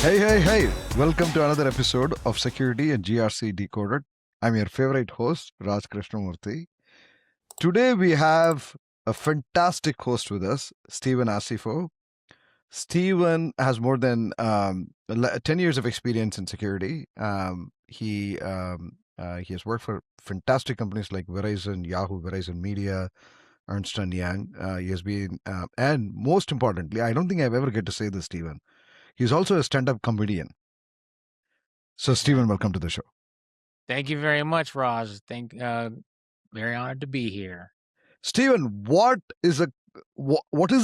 Hey. Welcome to another episode of Security GRC Decoded. I'm your favorite host, Raj Krishnamurthy. Today we have a fantastic host with us, Steven Asifo. Steven has more than 10 years of experience in security. He has worked for fantastic companies like Verizon, Yahoo, Verizon Media, Ernst & Young. He has been, and most importantly, I don't think I've ever get to say this, Steven. He's also a stand-up comedian. So, Steven, welcome to the show. Thank you very much, Raj. Very honored to be here. Steven, what is the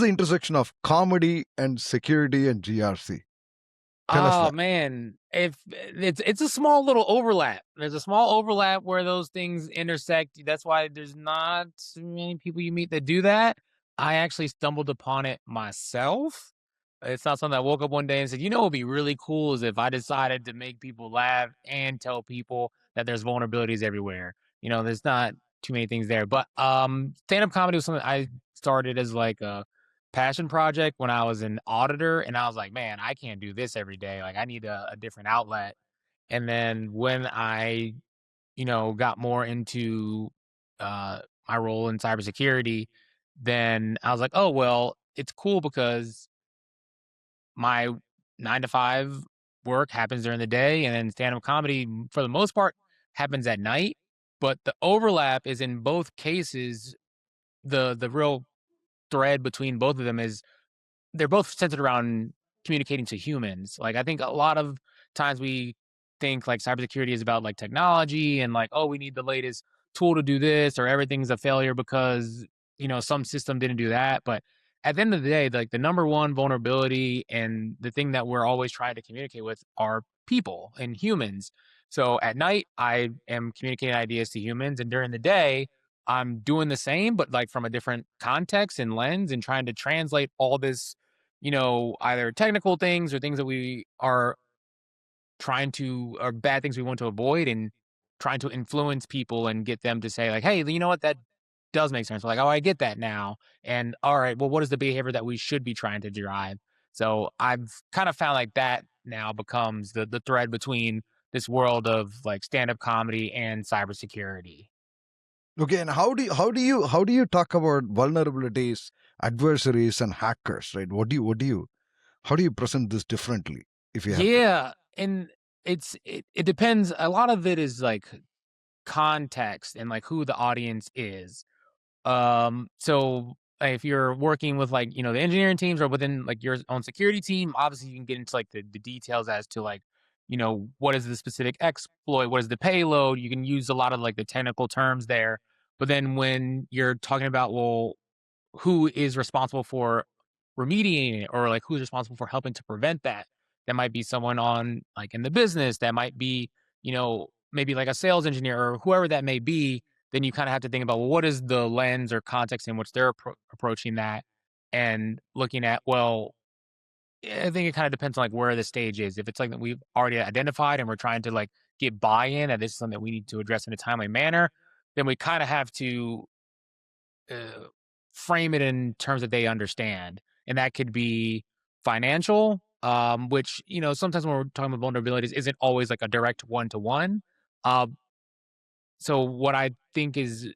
intersection of comedy and security and GRC? Tell us Oh that. man, if it's a small little overlap. There's a small overlap where those things intersect. That's why there's not many people you meet that do that. I actually stumbled upon it myself. It's not something I woke up one day and said, what would be really cool is if I decided to make people laugh and tell people that there's vulnerabilities everywhere. There's not too many things there. But stand-up comedy was something I started as like a passion project when I was an auditor, and I was like, man, I can't do this every day. Like, I need a different outlet. And then when I, got more into my role in cybersecurity, then I was like, oh, well, it's cool because my 9 to 5 work happens during the day, and then stand-up comedy, for the most part, happens at night. But the overlap is in both cases, the real thread between both of them is they're both centered around communicating to humans. Like, I think a lot of times we think like cybersecurity is about like technology and like, oh, we need the latest tool to do this, or everything's a failure because, some system didn't do that. But at the end of the day, like the number one vulnerability and the thing that we're always trying to communicate with are people and humans. So at night, I am communicating ideas to humans, and during the day, I'm doing the same, but like from a different context and lens, and trying to translate all this, either technical things or things that we are or bad things we want to avoid, and trying to influence people and get them to say like, hey, you know what, that does make sense. Like, oh, I get that now. And all right, well, what is the behavior that we should be trying to drive? So I've kind of found like that now becomes the thread between this world of like stand-up comedy and cybersecurity. Okay, and how do you talk about vulnerabilities, adversaries, and hackers? Right? How do you present this differently if you have to? Yeah, and it depends. A lot of it is like context and like who the audience is. So if you're working with like, the engineering teams or within like your own security team, obviously you can get into like the details as to like, what is the specific exploit, what is the payload. You can use a lot of like the technical terms there. But then when you're talking about, well, who is responsible for remediating it, or like who's responsible for helping to prevent that, that might be someone on like in the business, that might be, maybe like a sales engineer or whoever that may be. Then you kind of have to think about, well, what is the lens or context in which they're approaching that, and looking at, well, I think it kind of depends on like where the stage is. If it's like that we've already identified and we're trying to like get buy-in that this is something that we need to address in a timely manner, then we kind of have to uh, frame it in terms that they understand. And that could be financial, which, sometimes when we're talking about vulnerabilities, isn't always like a direct one-to-one. Uh, so what I think is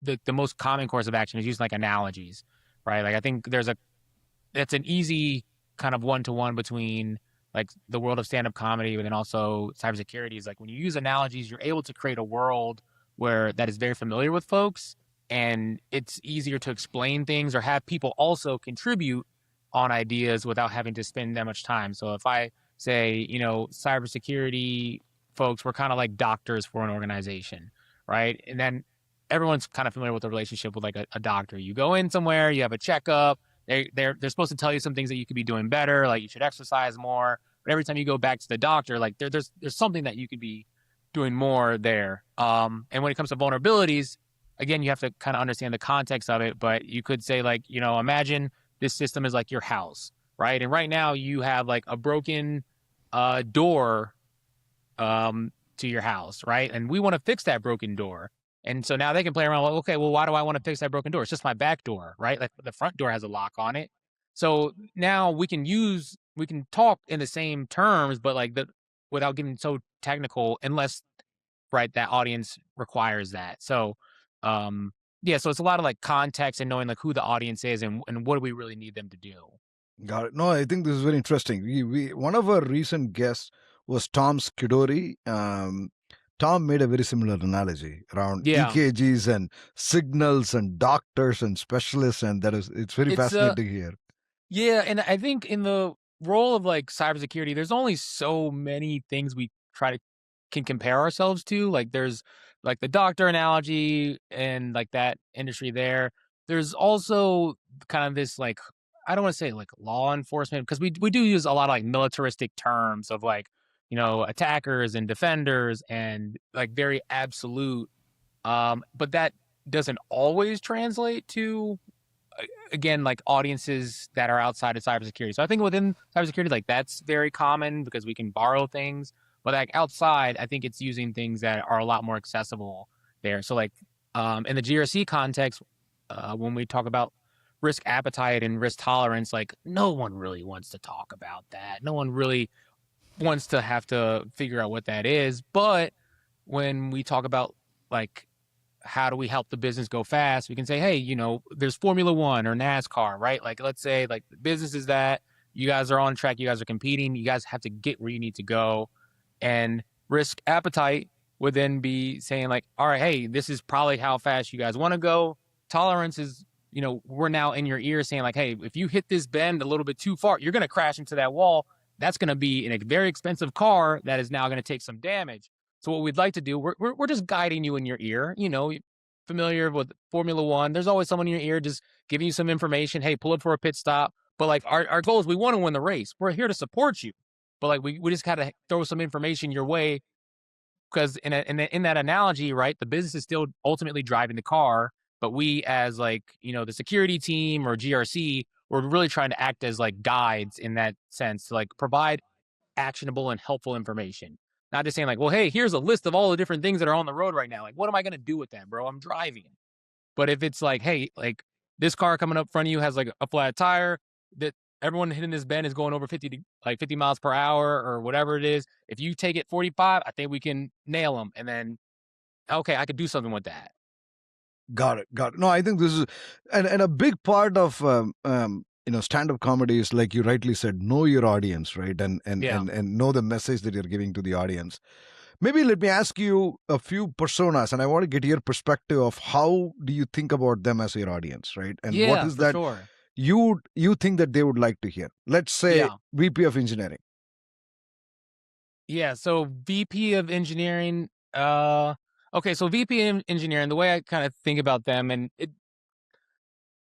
the most common course of action is using like analogies, right? Like, I think that's an easy kind of one-to-one between like the world of stand-up comedy, but then also cybersecurity. Is like, when you use analogies, you're able to create a world where that is very familiar with folks, and it's easier to explain things or have people also contribute on ideas without having to spend that much time. So if I say, cybersecurity folks, we're kind of like doctors for an organization, right? And then everyone's kind of familiar with the relationship with like a doctor. You go in somewhere, you have a checkup. They're supposed to tell you some things that you could be doing better, like you should exercise more. But every time you go back to the doctor, like there's something that you could be doing more there. And when it comes to vulnerabilities, again, you have to kind of understand the context of it. But you could say like, imagine this system is like your house, right? And right now you have like a broken door to your house, right? And we want to fix that broken door. And so now they can play around like, okay, well, why do I want to fix that broken door? It's just my back door, right? Like the front door has a lock on it. So now we can use talk in the same terms, but like without getting so technical, unless right that audience requires that. So, um, yeah, so it's a lot of like context and knowing like who the audience is and what do we really need them to do. Got it. No, I think this is very interesting. We one of our recent guests was Tom Skidori. Tom made a very similar analogy around Yeah, EKGs and signals and doctors and specialists, and it's very it's fascinating here. yeah, and I think in the role of like cybersecurity, there's only so many things we can compare ourselves to. Like there's like the doctor analogy and like that industry there. There's also kind of this like I don't want to say like law enforcement because we do use a lot of like militaristic terms of like attackers and defenders and like very absolute. But that doesn't always translate to again like audiences that are outside of cybersecurity. So I think within cybersecurity, like that's very common because we can borrow things. But like outside, I think it's using things that are a lot more accessible there. So like in the GRC context, when we talk about risk appetite and risk tolerance, like no one really wants to talk about that. No one really wants to have to figure out what that is. But when we talk about like how do we help the business go fast? We can say, hey, there's Formula One or NASCAR, right? Like, let's say like the business is that you guys are on track, you guys are competing, you guys have to get where you need to go. And risk appetite would then be saying like, all right, hey, this is probably how fast you guys want to go. Tolerance is, we're now in your ear saying like, hey, if you hit this bend a little bit too far, you're going to crash into that wall. That's going to be in a very expensive car that is now going to take some damage. So what we'd like to do, we're just guiding you in your ear, familiar with Formula One. There's always someone in your ear just giving you some information. Hey, pull up for a pit stop. But like our goal is we want to win the race. We're here to support you. But like we just gotta throw some information your way because in that analogy, right, the business is still ultimately driving the car, but we as like, the security team or GRC, we're really trying to act as like guides in that sense to like provide actionable and helpful information. Not just saying like, well, hey, here's a list of all the different things that are on the road right now. Like, what am I going to do with that, bro? I'm driving. But if it's like, hey, like this car coming up front of you has like a flat tire that everyone hitting this bend is going over 50 miles per hour or whatever it is. If you take it 45, I think we can nail them. And then, okay, I could do something with that. Got it. Got it. No, I think this is, and a big part of stand-up comedy is like you rightly said, know your audience, right, and know the message that you're giving to the audience. Maybe let me ask you a few personas, and I want to get your perspective of how do you think about them as your audience, right? And what Yeah, is for that sure. you think that they would like to hear? Let's say Yeah. VP of engineering. Yeah. So VP of engineering, okay, so VP of engineering, the way I kind of think about them, and it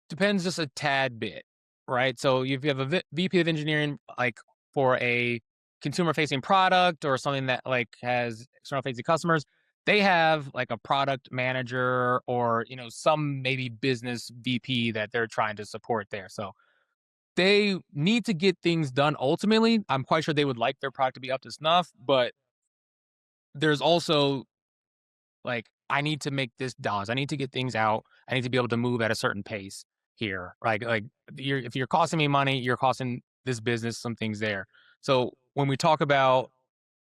depends just a tad bit, right? So if you have a VP of engineering, like for a consumer facing product or something that like has external facing customers, they have like a product manager or, some maybe business VP that they're trying to support there. So they need to get things done ultimately. I'm quite sure they would like their product to be up to snuff, but there's also like, I need to make this dollars. I need to get things out. I need to be able to move at a certain pace here. Like if you're costing me money, you're costing this business some things there. So when we talk about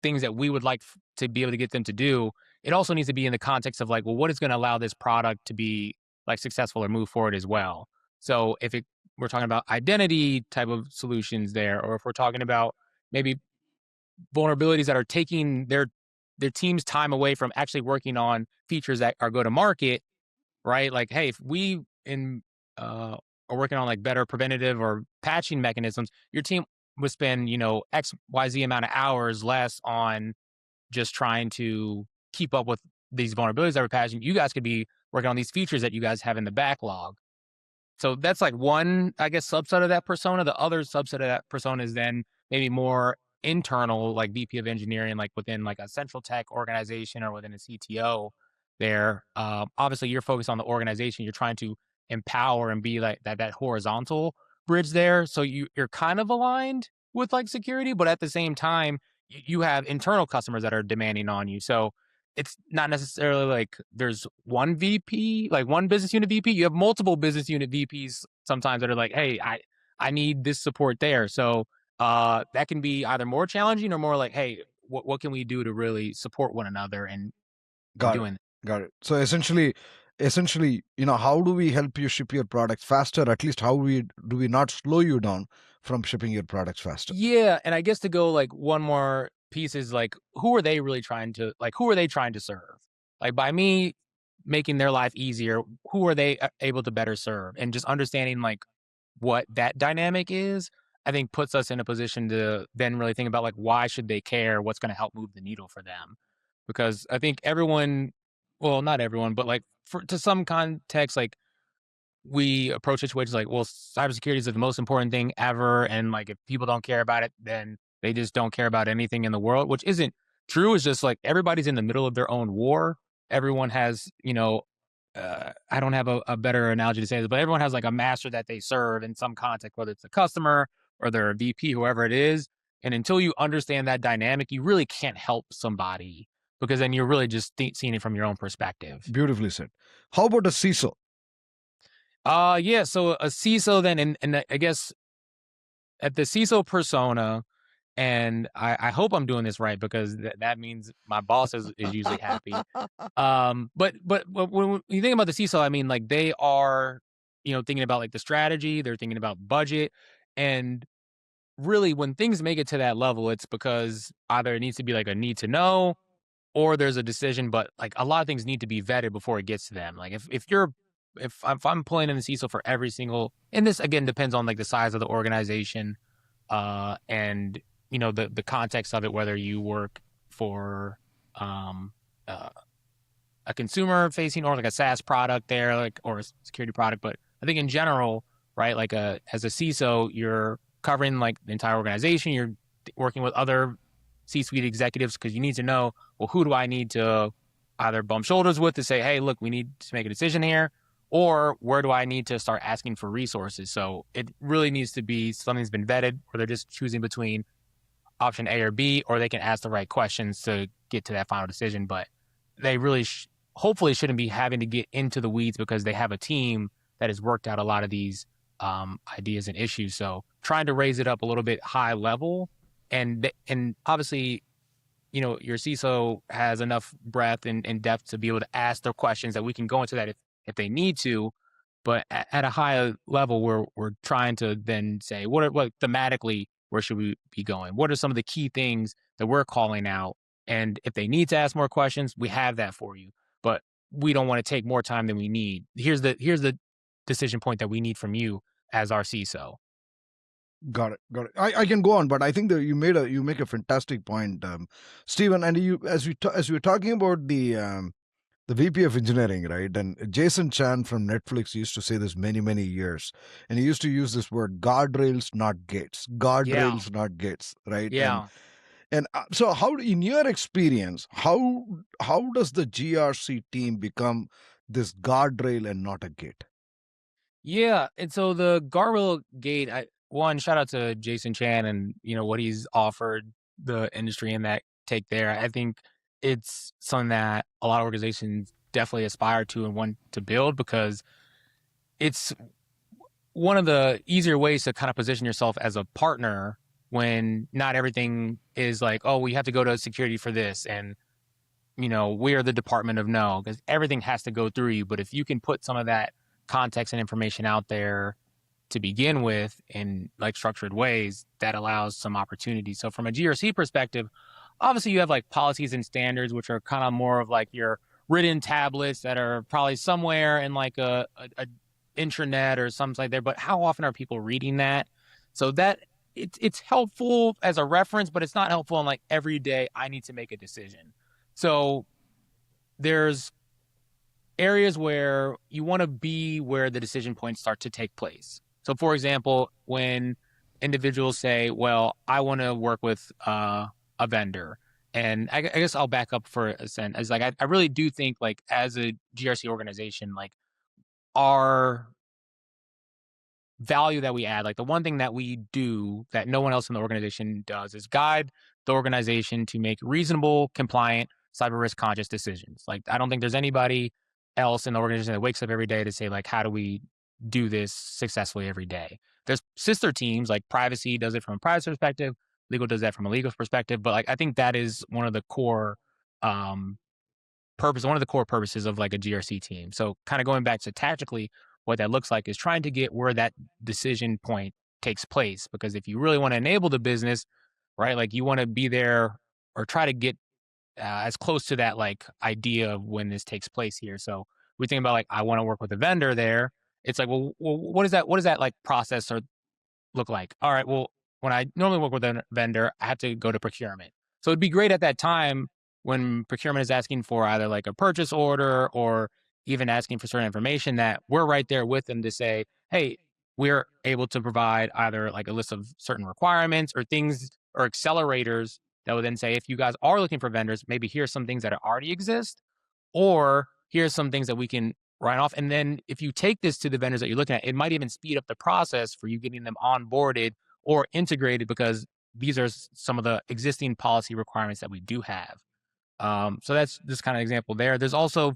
things that we would like to be able to get them to do, it also needs to be in the context of like, well, what is going to allow this product to be like successful or move forward as well. So if we're talking about identity type of solutions there, or if we're talking about maybe vulnerabilities that are taking their team's time away from actually working on features that are go to market, right? Like, hey, if we in are working on like better preventative or patching mechanisms, your team would spend XYZ amount of hours less on just trying to keep up with these vulnerabilities that we're patching. You guys could be working on these features that you guys have in the backlog. So that's like one, I guess, subset of that persona. The other subset of that persona is then maybe more internal, like VP of engineering, like within like a central tech organization or within a CTO there. Obviously, you're focused on the organization. You're trying to empower and be like that horizontal bridge there. So you're kind of aligned with like security, but at the same time, you have internal customers that are demanding on you. So it's not necessarily like there's one VP, like one business unit VP. You have multiple business unit VPs sometimes that are like, hey, I need this support there. So that can be either more challenging or more like, hey, what can we do to really support one another and Got it. doing that? Got it. So essentially, how do we help you ship your products faster? At least how do we not slow you down from shipping your products faster? Yeah, and I guess to go like one more piece is like, who are they trying to serve? Like by me making their life easier, who are they able to better serve? And just understanding like what that dynamic is, I think puts us in a position to then really think about like why should they care? What's going to help move the needle for them? Because I think everyone, well, not everyone, but like to some context, like we approach situations like, well, cybersecurity is the most important thing ever. And like, if people don't care about it, then they just don't care about anything in the world, which isn't true. It's just like everybody's in the middle of their own war. Everyone has, I don't have a better analogy to say this, but everyone has like a master that they serve in some context, whether it's a customer or their VP, whoever it is. And until you understand that dynamic, you really can't help somebody because then you're really just seeing it from your own perspective. Beautifully said. How about a CISO? Yeah. So a CISO then, and I guess at the CISO persona, and I hope I'm doing this right because that means my boss is usually happy. But when you think about the CISO, I mean, like they are, thinking about like the strategy, they're thinking about budget, and really when things make it to that level, it's because either it needs to be like a need to know or there's a decision, but like a lot of things need to be vetted before it gets to them. Like if I'm pulling in the CISO for every single, and this again depends on like the size of the organization, and the context of it, whether you work for um, uh, a consumer facing or like a SaaS product there, like or a security product. But I think in general, right, like as a CISO, you're covering like the entire organization. You're working with other C-suite executives because you need to know, well, who do I need to either bump shoulders with to say, hey, look, we need to make a decision here, or where do I need to start asking for resources? So it really needs to be something that's been vetted, or they're just choosing between option A or B, or they can ask the right questions to get to that final decision. But they really hopefully shouldn't be having to get into the weeds because they have a team that has worked out a lot of these ideas and issues. So trying to raise it up a little bit high level, and obviously, your CISO has enough breadth and depth to be able to ask the questions that we can go into that if they need to. But at a higher level, we're trying to then say what thematically where should we be going? What are some of the key things that we're calling out? And if they need to ask more questions, we have that for you. But we don't want to take more time than we need. Here's the decision point that we need from you as our CISO. Got it. Got it. I can go on, but I think that you make a fantastic point, Steven. And as we were talking about the VP of engineering, right? And Jason Chan from Netflix used to say this many years, and he used to use this word: guardrails, not gates. Yeah. Guardrails, not gates, right? Yeah. And so, how, in your experience, how does the GRC team become this guardrail and not a gate? Yeah, and so the guardrail gate, shout out to Jason Chan and what he's offered the industry in that take there. I think it's something that a lot of organizations definitely aspire to and want to build because it's one of the easier ways to kind of position yourself as a partner when not everything is like, oh, we have to go to security for this and we are the department of no, because everything has to go through you. But if you can put some of that context and information out there to begin with in like structured ways, that allows some opportunity. So from a GRC perspective, obviously you have like policies and standards, which are kind of more of like your written tablets that are probably somewhere in like a intranet or something like that. But how often are people reading that? So that it's helpful as a reference, but it's not helpful in like every day I need to make a decision. So there's areas where you want to be where the decision points start to take place. So, for example, when individuals say, well, I want to work with a vendor, and I guess I'll back up for a second. It's like I really do think like as a GRC organization, like our value that we add, like the one thing that we do that no one else in the organization does is guide the organization to make reasonable, compliant, cyber risk conscious decisions. Like I don't think there's anybody else in the organization that wakes up every day to say like, how do we do this successfully every day? there's sister teams, like privacy does it from a privacy perspective, legal does that from a legal perspective. But like, I think that is one of the core um, one of the core purposes of like a GRC team. So kind of going back to tactically, what that looks like is trying to get where that decision point takes place. Because if you really want to enable the business, right, like you want to be there or try to get as close to that like idea of when this takes place here. So we think about like, I want to work with a vendor there. It's like, well, what is that? What is that like process or look like? All right, well, when I normally work with a vendor, I have to go to procurement. So it'd be great at that time when procurement is asking for either like a purchase order or even asking for certain information that we're right there with them to say, hey, we're able to provide either like a list of certain requirements or things or accelerators that would then say, if you guys are looking for vendors, maybe here's some things that already exist, or here's some things that we can write off. And then if you take this to the vendors that you're looking at, it might even speed up the process for you getting them onboarded or integrated because these are some of the existing policy requirements that we do have. So that's this kind of example there. There's also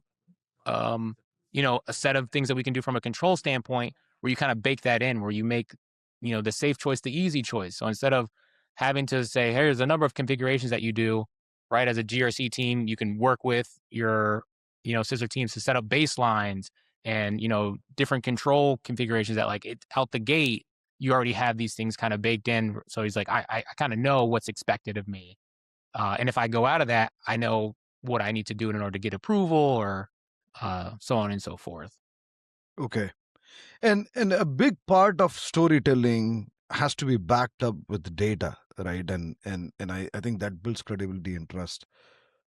um, a set of things that we can do from a control standpoint where you kind of bake that in, where you make, the safe choice the easy choice. So instead of having to say, hey, here's a number of configurations that you do, right? As a GRC team, you can work with your, sister teams to set up baselines and, different control configurations that like it out the gate, you already have these things kind of baked in. So he's like, I kind of know what's expected of me. And if I go out of that, I know what I need to do in order to get approval or so on and so forth. Okay. And a big part of storytelling has to be backed up with data, right? And I think that builds credibility and trust.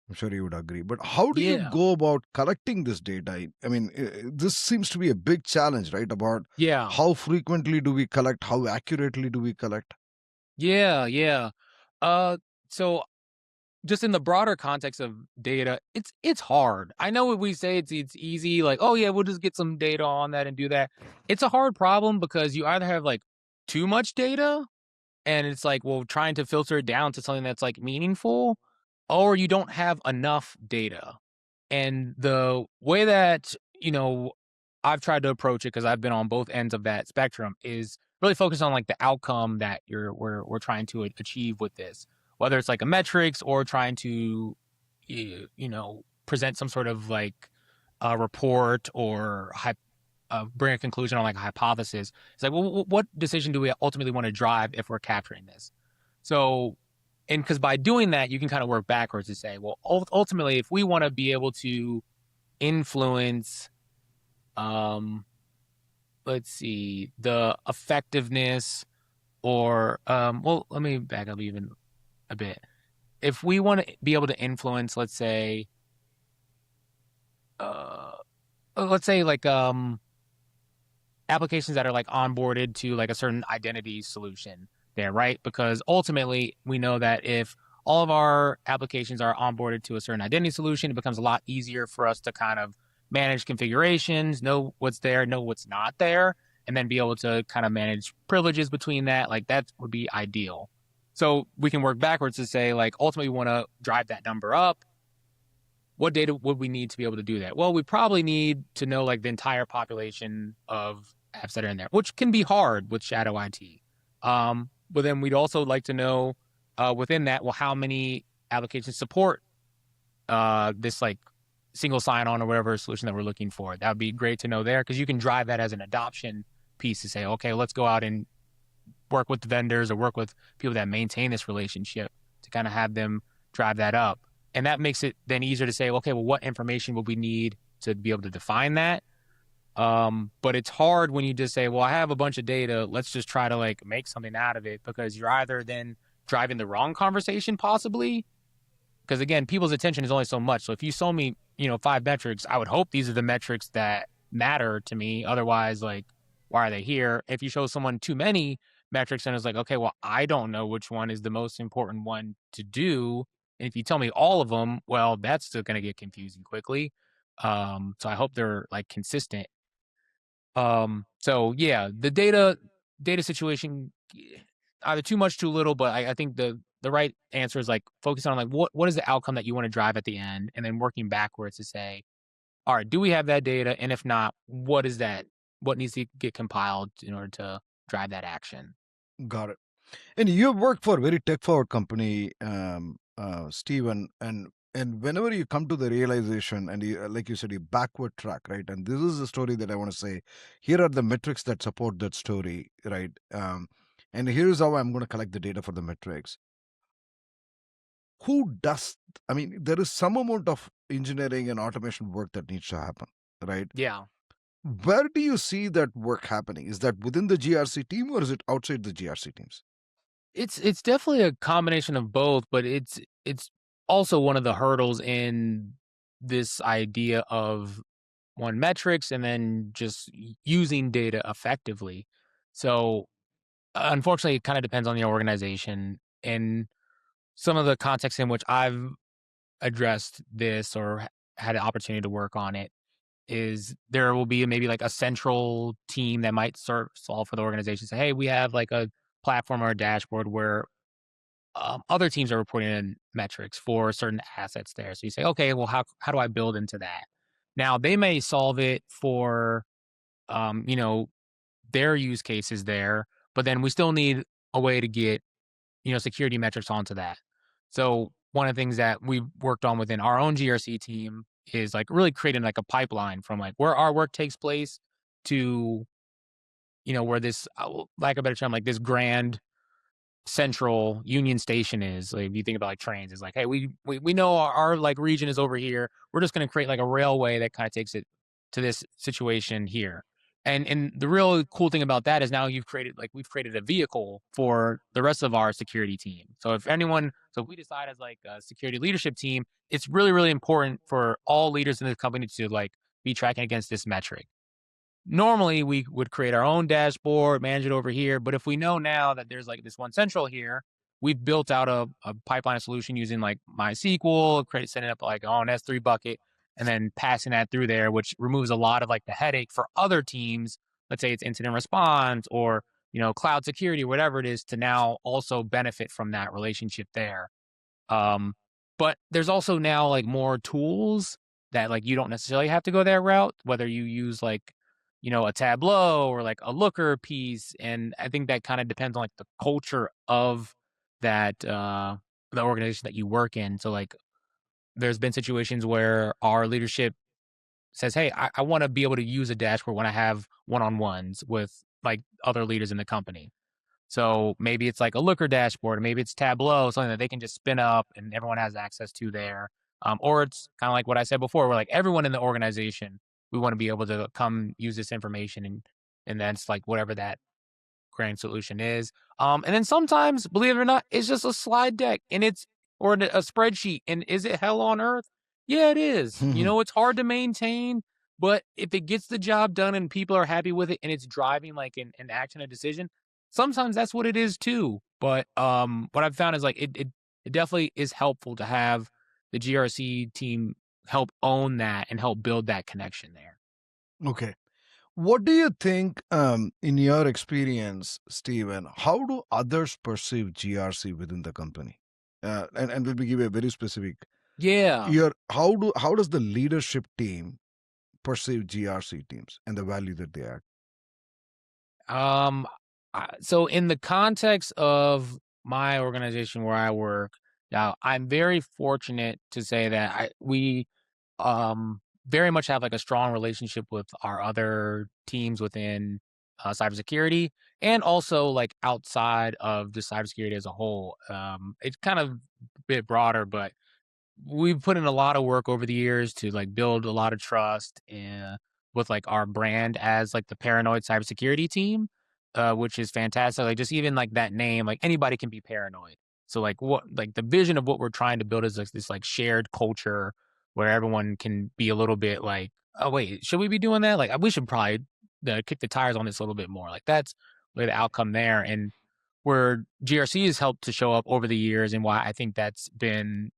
I'm sure you would agree. But how do you Yeah. go about collecting this data? I mean, this seems to be a big challenge, right? About Yeah. how frequently do we collect? How accurately do we collect? Yeah. Yeah. So just in the broader context of data, it's hard. I know what we say it's easy, like, oh yeah, we'll just get some data on that and do that. It's a hard problem because you either have like too much data and it's like, well, trying to filter it down to something that's like meaningful, or you don't have enough data. And the way that, I've tried to approach it because I've been on both ends of that spectrum is really focus on like the outcome that we're trying to achieve with this, whether it's like a metrics or trying to, present some sort of like a report or bring a conclusion on like a hypothesis. It's like, well, what decision do we ultimately want to drive if we're capturing this? So, and because by doing that, you can kind of work backwards to say, well, ultimately, if we want to be able to influence, um, let's see, the effectiveness or, well, let me back up even a bit. If we want to be able to influence, uh, let's say like, applications that are like onboarded to like a certain identity solution there, right? Because ultimately, we know that if all of our applications are onboarded to a certain identity solution, it becomes a lot easier for us to kind of manage configurations, know what's there, know what's not there, and then be able to kind of manage privileges between that. Like that would be ideal. So we can work backwards to say, like, ultimately, we want to drive that number up. What data would we need to be able to do that? Well, we probably need to know like the entire population of apps that are in there, which can be hard with shadow IT. But then we'd also like to know within that, well, how many applications support this like single sign-on or whatever solution that we're looking for. That would be great to know there because you can drive that as an adoption piece to say, okay, let's go out and work with vendors or work with people that maintain this relationship to kind of have them drive that up. And that makes it then easier to say, okay, well, what information will we need to be able to define that? But it's hard when you just say, well, I have a bunch of data. Let's just try to like make something out of it because you're either then driving the wrong conversation possibly. Because again, people's attention is only so much. So if you show me, 5 metrics, I would hope these are the metrics that matter to me. Otherwise, like, why are they here? If you show someone too many metrics and it's like, okay, well, I don't know which one is the most important one to do. And if you tell me all of them, well, that's still going to get confusing quickly. So I hope they're like consistent. So yeah, the data situation, either too much, too little, but I think the right answer is like focus on like what is the outcome that you want to drive at the end, and then working backwards to say, all right, do we have that data? And if not, what is that? What needs to get compiled in order to drive that action. Got it. And you work for a very tech-forward company, Steven, and whenever you come to the realization, and you, like you said, you backward track, right? And this is the story that I want to say. Here are the metrics that support that story, right? And here's how I'm going to collect the data for the metrics. Who does? I mean, there is some amount of engineering and automation work that needs to happen, right? Yeah. Where do you see that work happening? Is that within the GRC team or is it outside the GRC teams? It's definitely a combination of both, but it's also one of the hurdles in this idea of one metrics and then just using data effectively. So unfortunately, it kind of depends on the organization and some of the context in which I've addressed this or had an opportunity to work on it is there will be maybe like a central team that might solve for the organization. Say, hey, we have like a platform or a dashboard where other teams are reporting in metrics for certain assets there. So you say, okay, well, how do I build into that? Now they may solve it for you know, their use cases there, but then we still need a way to get, security metrics onto that. So one of the things that we worked on within our own GRC team is like really creating like a pipeline from like where our work takes place to, where this, like a better term, like this grand central Union Station is. Like if you think about like trains, it's like, hey, we know our like region is over here. We're just going to create like a railway that kind of takes it to this situation here. And the real cool thing about that is now we've created a vehicle for the rest of our security team. So if we decide as like a security leadership team, it's really, really important for all leaders in the company to like be tracking against this metric. Normally we would create our own dashboard, manage it over here. But if we know now that there's like this one central here, we've built out a pipeline solution using like MySQL, setting up like an S3 bucket, and then passing that through there, which removes a lot of like the headache for other teams. Let's say it's incident response or, cloud security, whatever it is, to now also benefit from that relationship there. Um, but there's also now like more tools that like you don't necessarily have to go that route, whether you use like, a Tableau or like a Looker piece. And I think that kind of depends on like the culture of that the organization that you work in. So like there's been situations where our leadership says, hey, I want to be able to use a dashboard when I have one-on-ones with like other leaders in the company. So maybe it's like a Looker dashboard, or maybe it's Tableau, something that they can just spin up and everyone has access to there. Or it's kind of like what I said before, where like everyone in the organization, we want to be able to come use this information and then it's like whatever that grand solution is. And then sometimes, believe it or not, it's just a slide deck and or a spreadsheet. And is it hell on earth? Yeah, it is. It's hard to maintain, but if it gets the job done and people are happy with it and it's driving like an action, a decision, sometimes that's what it is too. But what I've found is like it definitely is helpful to have the GRC team help own that and help build that connection there. Okay. What do you think, in your experience, Steven, how do others perceive GRC within the company? And let me give you a very specific. Yeah. How does the leadership team perceive GRC teams and the value that they add? So in the context of my organization where I work, now I'm very fortunate to say that we very much have like a strong relationship with our other teams within cybersecurity and also like outside of just cybersecurity as a whole. It's kind of a bit broader, but we've put in a lot of work over the years to like build a lot of trust with like our brand as like the paranoid cybersecurity team, which is fantastic. Like just even like that name, like anybody can be paranoid. So like the vision of what we're trying to build is like this like shared culture where everyone can be a little bit like, oh wait, should we be doing that? Like we should probably kick the tires on this a little bit more. Like that's really the outcome there. And where GRC has helped to show up over the years and why I think that's been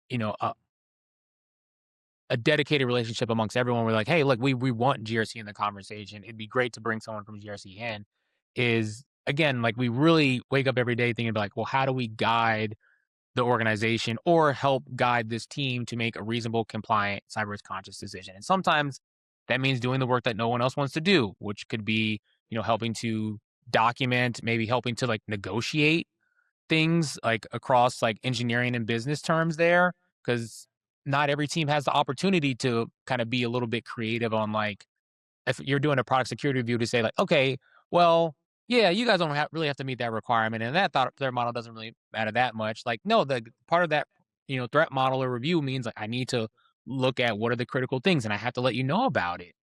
you know, a, a dedicated relationship amongst everyone. We're like, hey, look, we want GRC in the conversation. It'd be great to bring someone from GRC in. Is again, like we really wake up every day thinking about like, well, how do we guide the organization or help guide this team to make a reasonable, compliant, cyber risk conscious decision? And sometimes that means doing the work that no one else wants to do, which could be, helping to document, maybe helping to like negotiate things like across like engineering and business terms there, because not every team has the opportunity to kind of be a little bit creative on like if you're doing a product security review to say like, okay, well, yeah, you guys don't really have to meet that requirement, and that thought their model doesn't really matter that much. Like, no, the part of that, threat model or review means like I need to look at what are the critical things, and I have to let you know about it.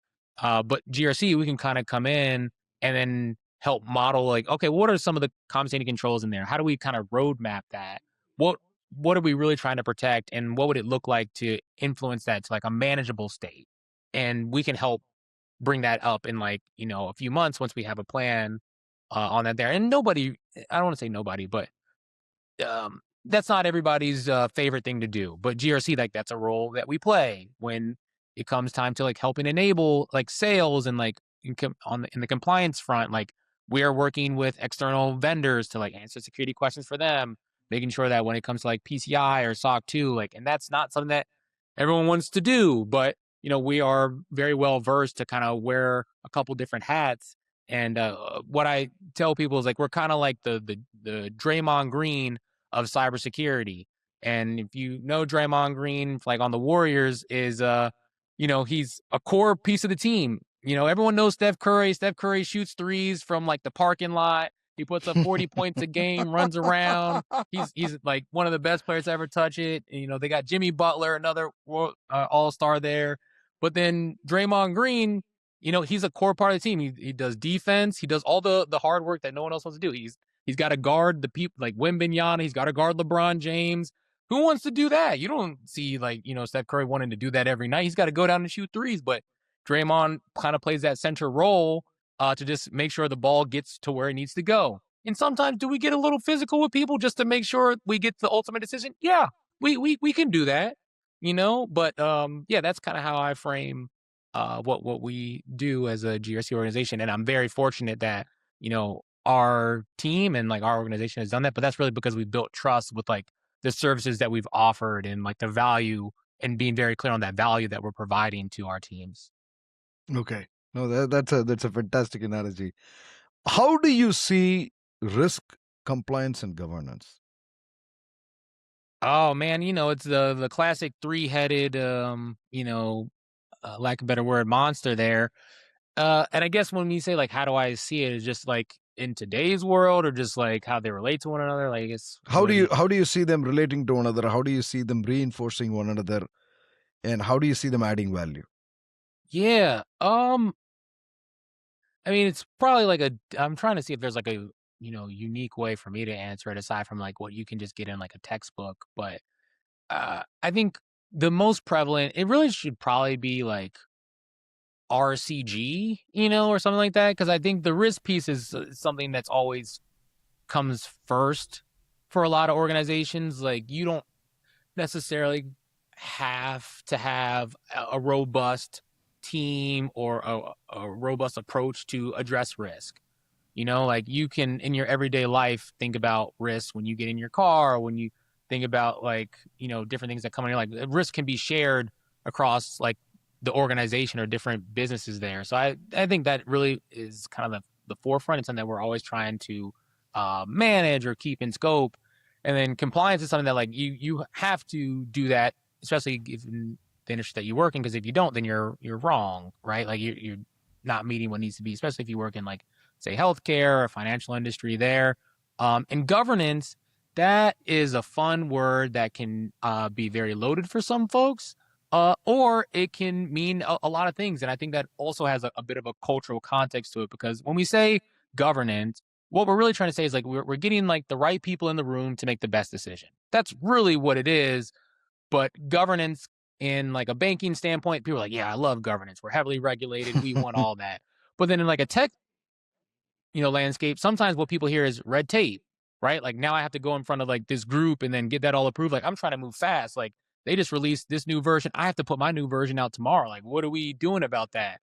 But GRC, we can kind of come in and then help model like, okay, what are some of the compensating controls in there? How do we kind of roadmap that? What what are we really trying to protect, and what would it look like to influence that to like a manageable state? And we can help bring that up in like, a few months once we have a plan on that there. And nobody, I don't want to say nobody, but that's not everybody's favorite thing to do. But GRC, like that's a role that we play when it comes time to like helping enable like sales and like in the compliance front. Like we are working with external vendors to like answer security questions for them, making sure that when it comes to like PCI or SOC 2, like, and that's not something that everyone wants to do, but we are very well versed to kind of wear a couple different hats. And what I tell people is like we're kind of like the Draymond Green of cybersecurity. And if you know Draymond Green, like on the Warriors, is he's a core piece of the team. Everyone knows Steph Curry. Steph Curry shoots threes from like the parking lot. He puts up 40 points a game, runs around. He's like one of the best players to ever touch it. And, they got Jimmy Butler, another all-star there. But then Draymond Green, he's a core part of the team. He does defense. He does all the hard work that no one else wants to do. He's got to guard the people like Wembanyama. He's got to guard LeBron James. Who wants to do that? You don't see like, Steph Curry wanting to do that every night. He's got to go down and shoot threes. But Draymond kind of plays that central role to just make sure the ball gets to where it needs to go. And sometimes do we get a little physical with people just to make sure we get the ultimate decision? Yeah, we can do that, But yeah, that's kind of how I frame what we do as a GRC organization. And I'm very fortunate that, our team and like our organization has done that. But that's really because we built trust with like the services that we've offered and like the value and being very clear on that value that we're providing to our teams. Okay. No, that's a fantastic analogy. How do you see risk, compliance, and governance? Oh man, it's the classic three-headed lack of a better word, monster there. And I guess when we say like how do I see it, is just like in today's world or just like how they relate to one another? Like it's what do you How do you see them relating to one another? How do you see them reinforcing one another? And how do you see them adding value? Yeah. I mean it's probably like I'm trying to see if there's like a unique way for me to answer it aside from like what you can just get in like a textbook. But I think the most prevalent, it really should probably be like RCG, or something like that. Cause I think the risk piece is something that's always comes first for a lot of organizations. Like you don't necessarily have to have a robust team or a robust approach to address risk. Like you can in your everyday life think about risk when you get in your car, or when you think about like, different things that come in your life. Risk can be shared across like the organization or different businesses there. So I think that really is kind of the forefront. It's something that we're always trying to manage or keep in scope. And then compliance is something that like you have to do that, especially in the industry that you work in, because if you don't, then you're wrong, right? Like you're not meeting what needs to be, especially if you work in like say healthcare or financial industry there. And governance, that is a fun word that can be very loaded for some folks, or it can mean a lot of things. And I think that also has a bit of a cultural context to it, because when we say governance, what we're really trying to say is like we're getting like the right people in the room to make the best decision. That's really what it is. But governance in like a banking standpoint, people are like, yeah, I love governance. We're heavily regulated. We want all that. But then in like a tech, landscape, sometimes what people hear is red tape, right? Like now I have to go in front of like this group and then get that all approved. Like I'm trying to move fast. Like they just released this new version. I have to put my new version out tomorrow. Like what are we doing about that?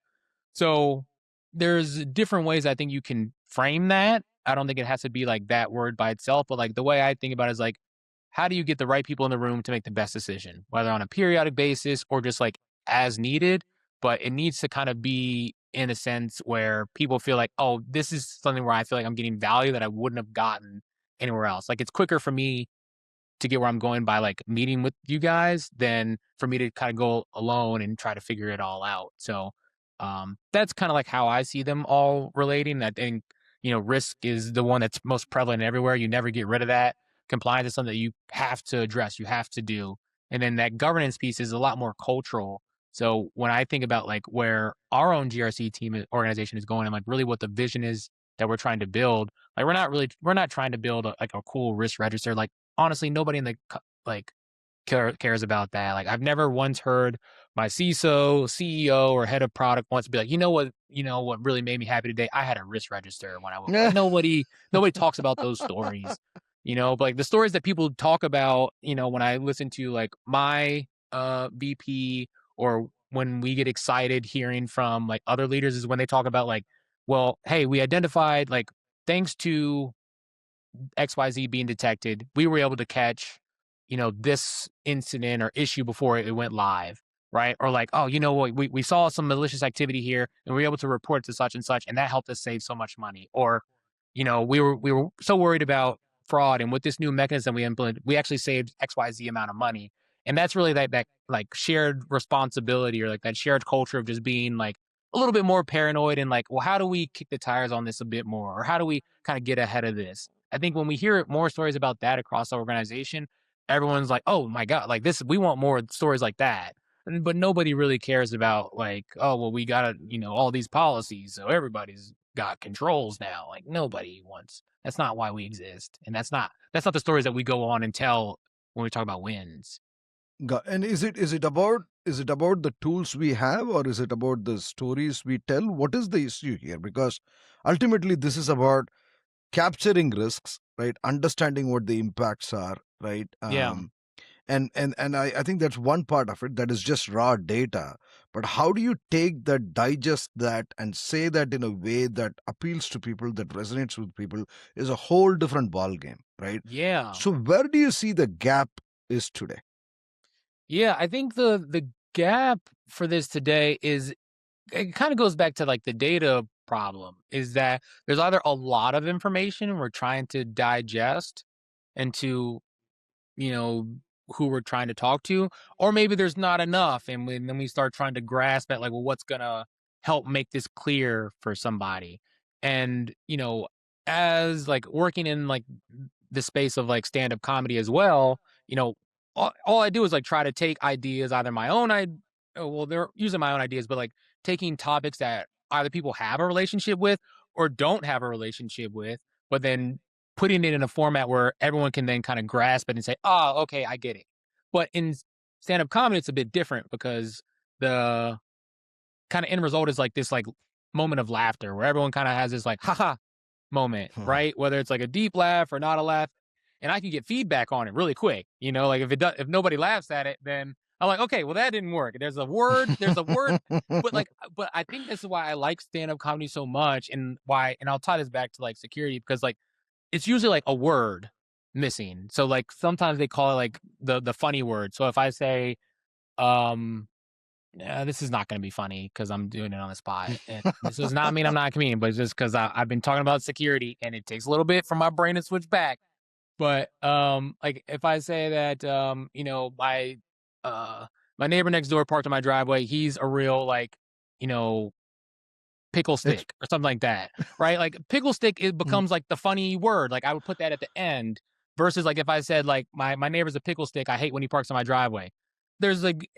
So there's different ways I think you can frame that. I don't think it has to be like that word by itself, but like the way I think about it is like, how do you get the right people in the room to make the best decision, whether on a periodic basis or just like as needed? But it needs to kind of be in a sense where people feel like, oh, this is something where I feel like I'm getting value that I wouldn't have gotten anywhere else. Like it's quicker for me to get where I'm going by like meeting with you guys than for me to kind of go alone and try to figure it all out. So that's kind of like how I see them all relating. I think, risk is the one that's most prevalent everywhere. You never get rid of that. Compliance is something that you have to address, you have to do. And then that governance piece is a lot more cultural. So when I think about like where our own GRC team organization is going and like really what the vision is that we're trying to build, like we're not trying to build like a cool risk register. Like honestly, nobody in the like cares about that. Like I've never once heard my CISO, CEO, or head of product once be like, what really made me happy today? I had a risk register when I woke up. Like nobody talks about those stories, but like the stories that people talk about, when I listen to like my VP or when we get excited hearing from like other leaders is when they talk about like, well, hey, we identified like thanks to XYZ being detected, we were able to catch, this incident or issue before it went live, right? Or like, oh, you know what, we saw some malicious activity here and we were able to report to such and such, and that helped us save so much money. Or, we were so worried about fraud, and with this new mechanism we implemented, we actually saved XYZ amount of money. And that's really that like shared responsibility or like that shared culture of just being like a little bit more paranoid and like, well, how do we kick the tires on this a bit more? Or how do we kind of get ahead of this? I think when we hear more stories about that across the organization, everyone's like, "Oh my god, like this, we want more stories like that." But nobody really cares about like, "Oh, well, we got all these policies, so everybody's got controls now." Like nobody wants. That's not why we exist, and that's not the stories that we go on and tell when we talk about wins. And is it about the tools we have, or is it about the stories we tell? What is the issue here? Because ultimately this is about capturing risks, right? Understanding what the impacts are, right? Yeah. And I think that's one part of it, that is just raw data. But how do you take that, digest that, and say that in a way that appeals to people, that resonates with people, is a whole different ball game, right? Yeah. So where do you see the gap is today? Yeah, I think the gap for this today is it kind of goes back to like the data problem is that there's either a lot of information we're trying to digest into, you know, who we're trying to talk to, or maybe there's not enough. And then we start trying to grasp at like, well, what's going to help make this clear for somebody? And, as like working in like the space of like stand up comedy as well, all I do is like try to take ideas, either my own, well, they're using my own ideas, but like taking topics that either people have a relationship with or don't have a relationship with, but then putting it in a format where everyone can then kind of grasp it and say, "Oh, okay, I get it." But in stand-up comedy, it's a bit different because the kind of end result is like this like moment of laughter where everyone kind of has this like haha moment, Hmm. right? Whether it's like a deep laugh or not a laugh, and I can get feedback on it really quick. Like if nobody laughs at it, then I'm like, okay, well that didn't work. There's a word, but I think this is why I like stand-up comedy so much, and I'll tie this back to like security because like it's usually like a word missing. So like sometimes they call it like the funny word. So if I say, um, this is not going to be funny because I'm doing it on the spot. And this does not mean I'm not a comedian, but it's just because I've been talking about security and it takes a little bit for my brain to switch back. But like if I say that, uh, my neighbor next door parked on my driveway, he's a real like, you know, pickle Ex- stick or something like that, right? Like pickle stick, it Mm. becomes like the funny word. Like I would put that at the end versus like if I said like my neighbor's a pickle stick, I hate when he parks on my driveway. There's like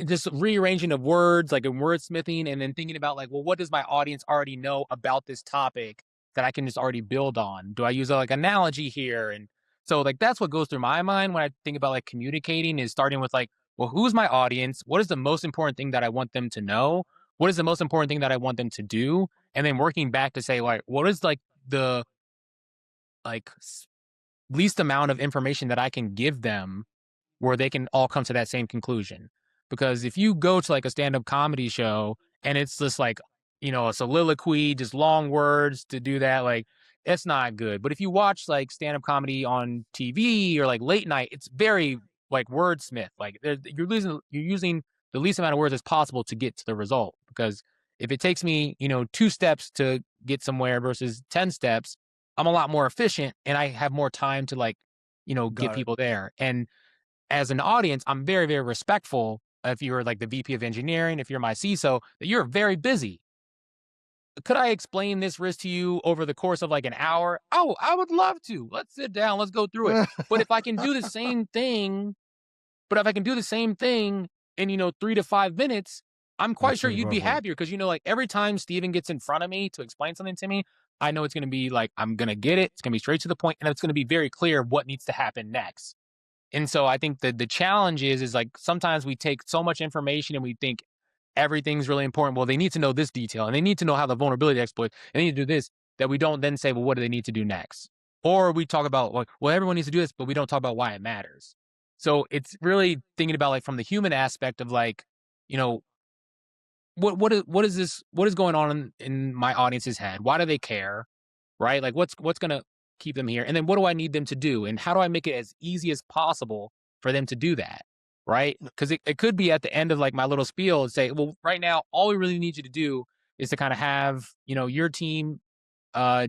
just rearranging of words, like in wordsmithing, and then thinking about like, well, what does my audience already know about this topic that I can just already build on? Do I use a like analogy here? And so like that's what goes through my mind when I think about like communicating is starting with like, well, who's my audience? What is the most important thing that I want them to know? What is the most important thing that I want them to do? And then working back to say, like, what is like the like least amount of information that I can give them where they can all come to that same conclusion. Because if you go to like a stand-up comedy show and it's just like, a soliloquy, just long words to do that, like it's not good. But if you watch like stand-up comedy on TV or like late night, it's very like wordsmith. Like you're using the least amount of words as possible to get to the result because If it takes me, 2 steps to get somewhere versus 10 steps, I'm a lot more efficient and I have more time to get Got it. people there. And as an audience, I'm very, very respectful. If you're like the VP of engineering, if you're my CISO, that you're very busy. Could I explain this risk to you over the course of like an hour? Oh, I would love to. Let's sit down. Let's go through it. But if I can do the same thing, in, 3 to 5 minutes, I'm quite sure Absolutely you'd be perfect. happier because, like every time Steven gets in front of me to explain something to me, I know it's going to be like, I'm going to get it. It's going to be straight to the point, and it's going to be very clear what needs to happen next. And so I think that the challenge is like sometimes we take so much information and we think everything's really important. Well, they need to know this detail and they need to know how the vulnerability exploit and they need to do this, that we don't then say, well, what do they need to do next? Or we talk about like, well, everyone needs to do this, but we don't talk about why it matters. So it's really thinking about like from the human aspect of like, you know, what is going on in my audience's head? Why do they care? Right? Like what's gonna keep them here? And then what do I need them to do? And how do I make it as easy as possible for them to do that? Right? Because it could be at the end of like my little spiel and say, well, right now, all we really need you to do is to kind of have, your team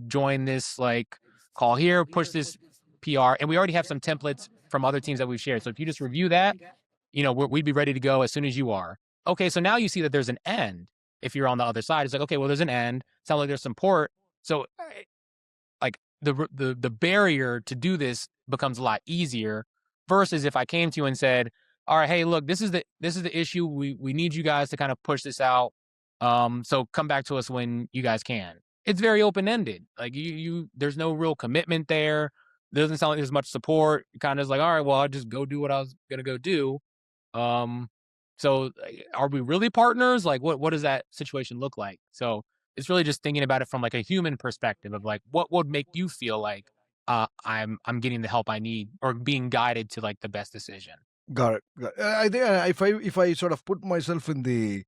join this like call here, push this PR, and we already have some templates from other teams that we've shared. So if you just review that, we'd be ready to go as soon as you are. Okay, so now you see that there's an end. If you're on the other side, it's like, okay, well, there's an end. Sounds like there's some port. So like the barrier to do this becomes a lot easier versus if I came to you and said, all right, hey, look, this is the issue. We need you guys to kind of push this out. So come back to us when you guys can. It's very open ended. Like you there's no real commitment there. There doesn't sound like there's much support. It kind of is like, all right, well, I'll just go do what I was gonna go do. Um, so are we really partners? Like what does that situation look like? So it's really just thinking about it from like a human perspective of like what would make you feel like I'm getting the help I need or being guided to like the best decision. Got it. Got it. I think if I sort of put myself in the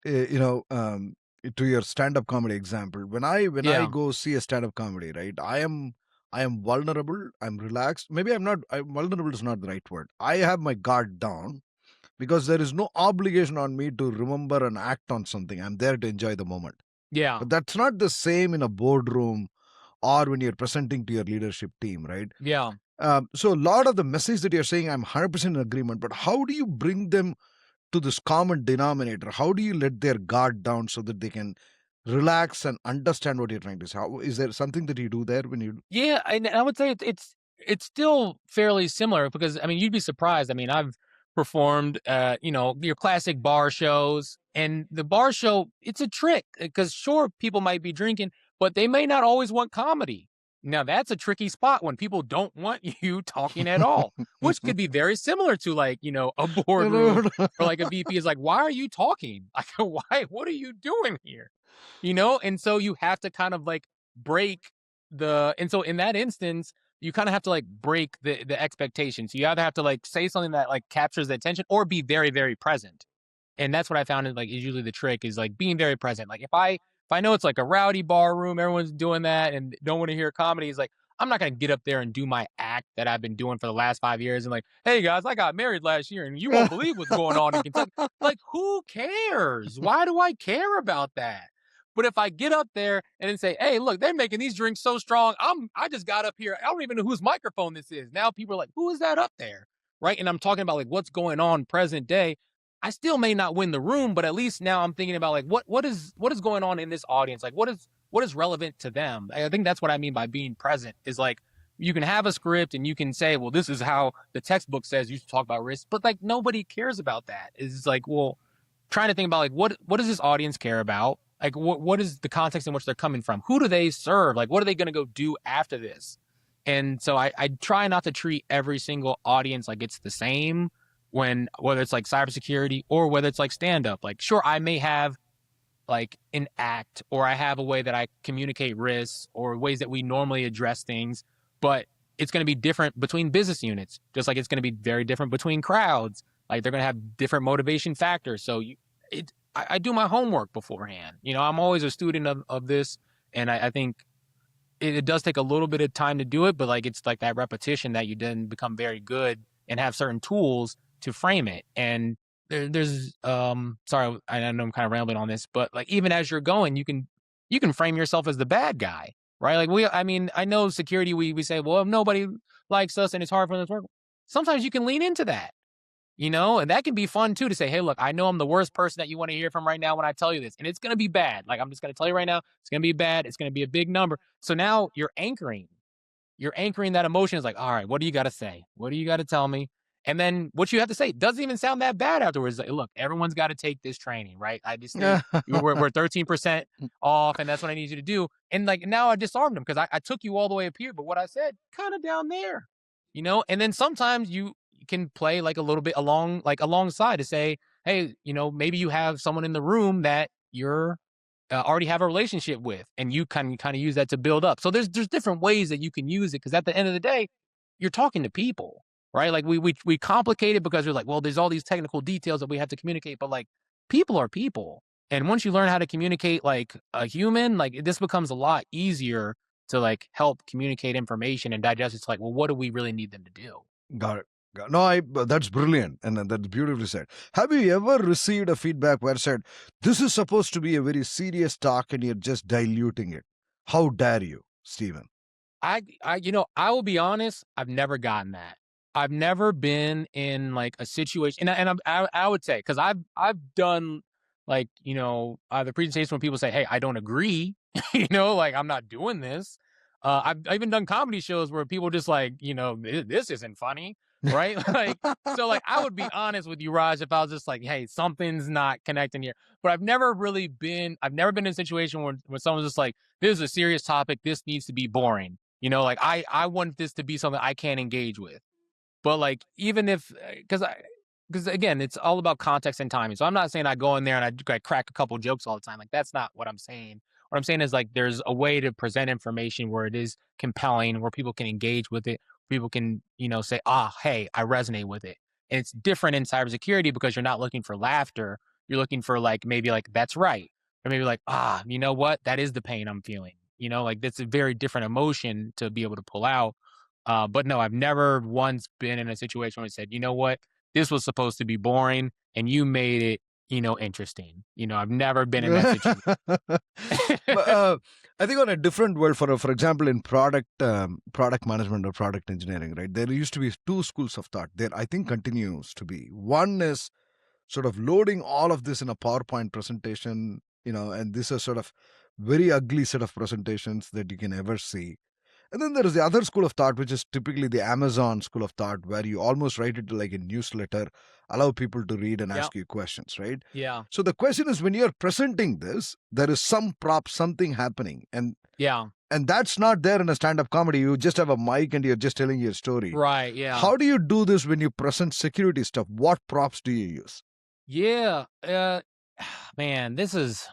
you know to your stand-up comedy example, when I Yeah. go see a stand-up comedy, right, I am vulnerable, I'm relaxed. Maybe vulnerable is not the right word. I have my guard down because there is no obligation on me to remember and act on something. I'm there to enjoy the moment. Yeah. But that's not the same in a boardroom or when you're presenting to your leadership team, right? Yeah. So a lot of the message that you're saying, I'm 100% in agreement, but how do you bring them to this common denominator? How do you let their guard down so that they can relax and understand what you're trying to say? How, is there something that you do there when you? Yeah, and I would say it's still fairly similar because I mean you'd be surprised. I mean I've performed your classic bar shows, and the bar show it's a trick because sure people might be drinking, but they may not always want comedy. Now that's a tricky spot when people don't want you talking at all, which could be very similar to like a boardroom or like a VP is like, why are you talking? Like why? What are you doing here? And so you have to kind of like break and so in that instance you kind of have to like break the expectations. You either have to like say something that like captures the attention or be very very present. And that's what I found is usually the trick is like being very present. Like if I know it's like a rowdy bar room, everyone's doing that and don't want to hear comedy, is like I'm not gonna get up there and do my act that I've been doing for the last 5 years and like, hey guys, I got married last year and you won't believe what's going on in Kentucky. Like, who cares? Why do I care about that? But if I get up there and then say, hey, look, they're making these drinks so strong, I just got up here. I don't even know whose microphone this is. Now people are like, who is that up there? Right. And I'm talking about like what's going on present day. I still may not win the room, but at least now I'm thinking about like what is going on in this audience? Like what is relevant to them? I think that's what I mean by being present is like you can have a script and you can say, well, this is how the textbook says you should talk about risk, but like nobody cares about that. It's like, well, trying to think about like what does this audience care about? Like what is the context in which they're coming from? Who do they serve? Like what are they going to go do after this? And so I try not to treat every single audience like it's the same whether it's like cybersecurity or whether it's like stand up. Like sure, I may have like an act or I have a way that I communicate risks or ways that we normally address things, but it's going to be different between business units, just like it's going to be very different between crowds. Like they're going to have different motivation factors. So I do my homework beforehand. I'm always a student of this. And I think it does take a little bit of time to do it, but like it's like that repetition that you then become very good and have certain tools to frame it. And there's sorry, I know I'm kind of rambling on this, but like even as you're going, you can frame yourself as the bad guy, right? Like I mean, I know security, we say, well, if nobody likes us and it's hard for them to work. Sometimes you can lean into that, and that can be fun too to say, hey, look, I know I'm the worst person that you want to hear from right now when I tell you this, and it's going to be bad. Like, I'm just going to tell you right now, it's going to be bad. It's going to be a big number. So now you're anchoring that emotion. Is like, all right, what do you got to say? What do you got to tell me? And then what you have to say doesn't even sound that bad afterwards. Like, look, everyone's got to take this training, right? I just need, we're 13% off, and that's what I need you to do. And like now I disarmed them because I took you all the way up here, but what I said kind of down there, And then sometimes you can play like a little bit alongside to say, hey, maybe you have someone in the room that you're already have a relationship with, and you can kind of use that to build up. So there's different ways that you can use it, because at the end of the day, you're talking to people, right? Like we complicate it because we're like, well, there's all these technical details that we have to communicate, but like people are people, and once you learn how to communicate like a human, like this becomes a lot easier to like help communicate information and digest. It's like, well, what do we really need them to do? Got it. No, that's brilliant, and that's beautifully said. Have you ever received a feedback where said, "This is supposed to be a very serious talk, and you're just diluting it"? How dare you, Steven? I will be honest. I've never gotten that. I've never been in like a situation, I would say, because I've done like the presentation when people say, "Hey, I don't agree," like I'm not doing this. I've even done comedy shows where people just like, this isn't funny, right? Like, so like I would be honest with you, Raj, if I was just like, "Hey, something's not connecting here." But I've never been in a situation where someone's just like, "This is a serious topic. This needs to be boring." Like I want this to be something I can't engage with. But like even if because again, it's all about context and timing. So I'm not saying I go in there and I crack a couple jokes all the time. Like that's not what I'm saying. What I'm saying is like there's a way to present information where it is compelling, where people can engage with it, people can, say, hey, I resonate with it. And it's different in cybersecurity because you're not looking for laughter. You're looking for like maybe like that's right. Or maybe like, you know what? That is the pain I'm feeling. Like that's a very different emotion to be able to pull out. But no, I've never once been in a situation where I said, you know what, this was supposed to be boring and you made it, interesting. I've never been in that situation. But, I think on a different world, for example, in product management or product engineering, right? There used to be two schools of thought. There, I think, continues to be. One is sort of loading all of this in a PowerPoint presentation, and this is sort of very ugly set of presentations that you can ever see. And then there is the other school of thought, which is typically the Amazon school of thought, where you almost write it like a newsletter, allow people to read and Yeah. ask you questions, right? Yeah. So the question is, when you're presenting this, there is some prop, something happening, and Yeah. that's not there in a stand-up comedy. You just have a mic and you're just telling your story. Right. Yeah. How do you do this when you present security stuff? What props do you use? Yeah. Man, this is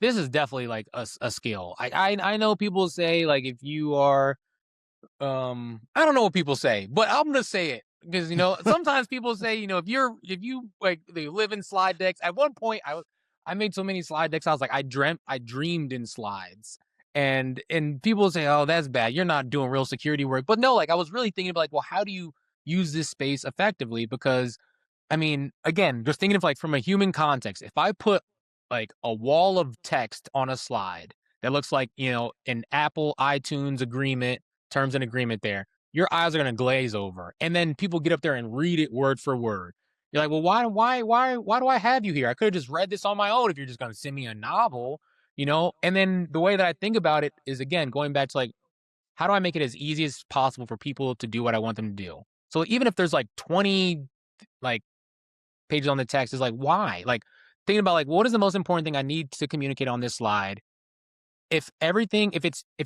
definitely like a skill. I know people say like if you are I don't know what people say, but I'm gonna say it because sometimes people say if you like they live in slide decks. At one point, I made so many slide decks. I was like I dreamed in slides, and people say, oh, that's bad. You're not doing real security work. But no, like I was really thinking about like, well, how do you use this space effectively? Because I mean, again, just thinking of like from a human context, if I put like a wall of text on a slide that looks like, an Apple iTunes agreement, terms and agreement there, your eyes are going to glaze over. And then people get up there and read it word for word. You're like, well, why do I have you here? I could have just read this on my own if you're just going to send me a novel, And then the way that I think about it is, again, going back to like, how do I make it as easy as possible for people to do what I want them to do? So even if there's like 20 like pages on the text, is like, why? Like thinking about like, what is the most important thing I need to communicate on this slide? If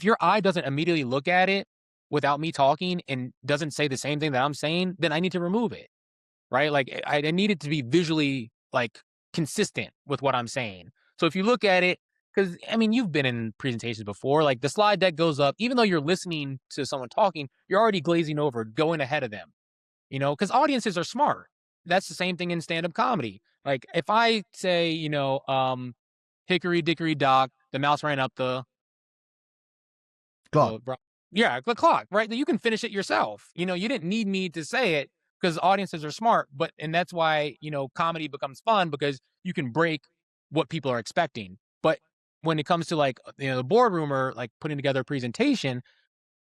your eye doesn't immediately look at it without me talking and doesn't say the same thing that I'm saying, then I need to remove it. Right. Like I need it to be visually like consistent with what I'm saying. So if you look at it, because I mean, you've been in presentations before, like the slide deck goes up, even though you're listening to someone talking, you're already glazing over, going ahead of them, because audiences are smart. That's the same thing in stand-up comedy. Like if I say, hickory dickory dock, the mouse ran up Clock. yeah, the clock, right? You can finish it yourself. You didn't need me to say it because audiences are smart. And that's why, comedy becomes fun because you can break what people are expecting. But when it comes to like, the boardroom or like putting together a presentation,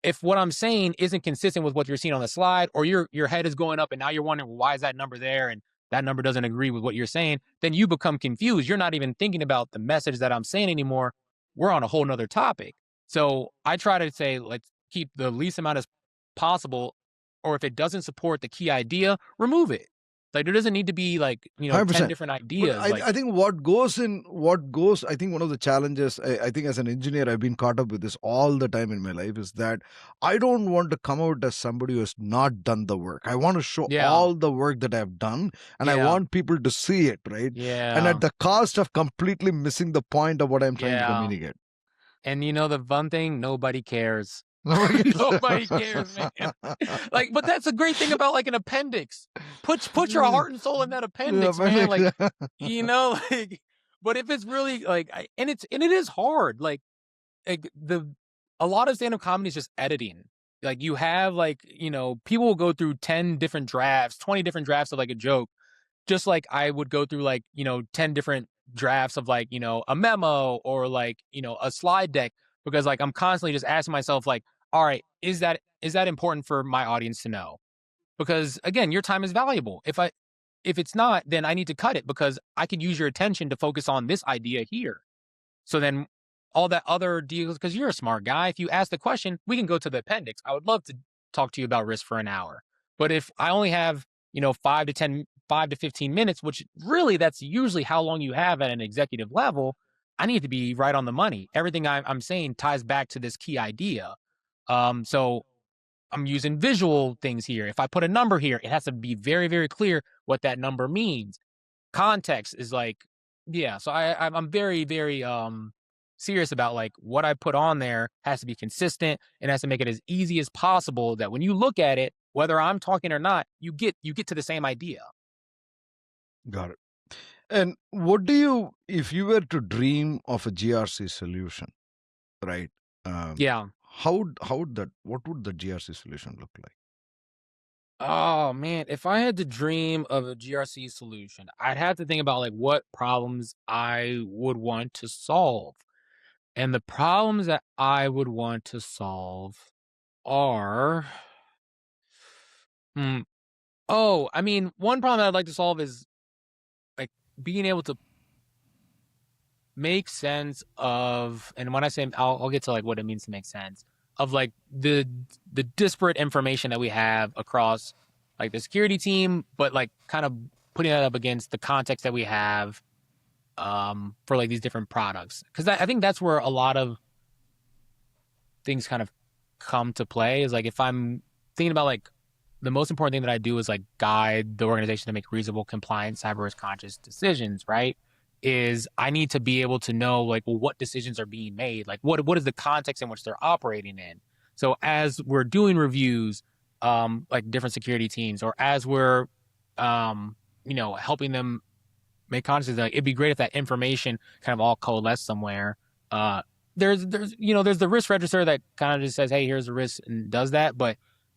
if what I'm saying isn't consistent with what you're seeing on the slide, or your head is going up and now you're wondering, well, why is that number there? And that number doesn't agree with what you're saying, then you become confused. You're not even thinking about the message that I'm saying anymore. We're on a whole nother topic. So I try to say, let's keep the least amount as possible, or if it doesn't support the key idea, remove it. Like there doesn't need to be like, 10 100%. different But ideas. I think I think one of the challenges, I think as an engineer, I've been caught up with this all the time in my life, is that I don't want to come out as somebody who has not done the work. I want to show Yeah. all the work that I've done, and I Yeah. want people to see it, right? And Yeah. at the cost of completely missing the point of what I'm trying to Yeah. communicate. And the fun thing, nobody cares. Nobody gets- Nobody cares, man. Like, but that's a great thing about like an appendix. Put your heart and soul in that appendix, man. Like, like, but if it's really like, and it is hard. Like a lot of stand-up comedy is just editing. Like you have like, people will go through 10 different drafts, 20 different drafts of like a joke, just like I would go through like, 10 different drafts of like, a memo or like, a slide deck, because like I'm constantly just asking myself like, all right, is that important for my audience to know? Because again, your time is valuable. If it's not, then I need to cut it because I could use your attention to focus on this idea here. So then all that other deals, because you're a smart guy, if you ask the question, we can go to the appendix. I would love to talk to you about risk for an hour. But if I only have, 5 to 15 minutes, which really that's usually how long you have at an executive level, I need to be right on the money. Everything I'm saying ties back to this key idea. So I'm using visual things here. If I put a number here, it has to be very, very clear what that number means. Context is like, yeah. So I'm very, very serious about like what I put on there has to be consistent and has to make it as easy as possible that when you look at it, whether I'm talking or not, you get to the same idea. Got it. And if you were to dream of a GRC solution, right? Um, Yeah. what would the GRC solution look like? Oh man, if I had to dream of a GRC solution, I'd have to think about like what problems I would want to solve. And the problems that I would want to solve are hmm, I mean, one problem that I'd like to solve is like being able to make sense of, and when I say I'll get to like what it means to make sense of like the disparate information that we have across like the security team, but like kind of putting that up against the context that we have for like these different products, because I think that's where a lot of things kind of come to play. Is like if I'm thinking about like the most important thing that I do is like guide the organization to make reasonable, compliant, cyber risk conscious decisions, right? Is I need to be able to know like, well, what decisions are being made, like what is the context in which they're operating in. So as we're doing reviews, like different security teams, or as we're, helping them make conscious, like it'd be great if that information kind of all coalesced somewhere. Uh, there's the risk register that kind of just says, hey, here's the risk and does that, but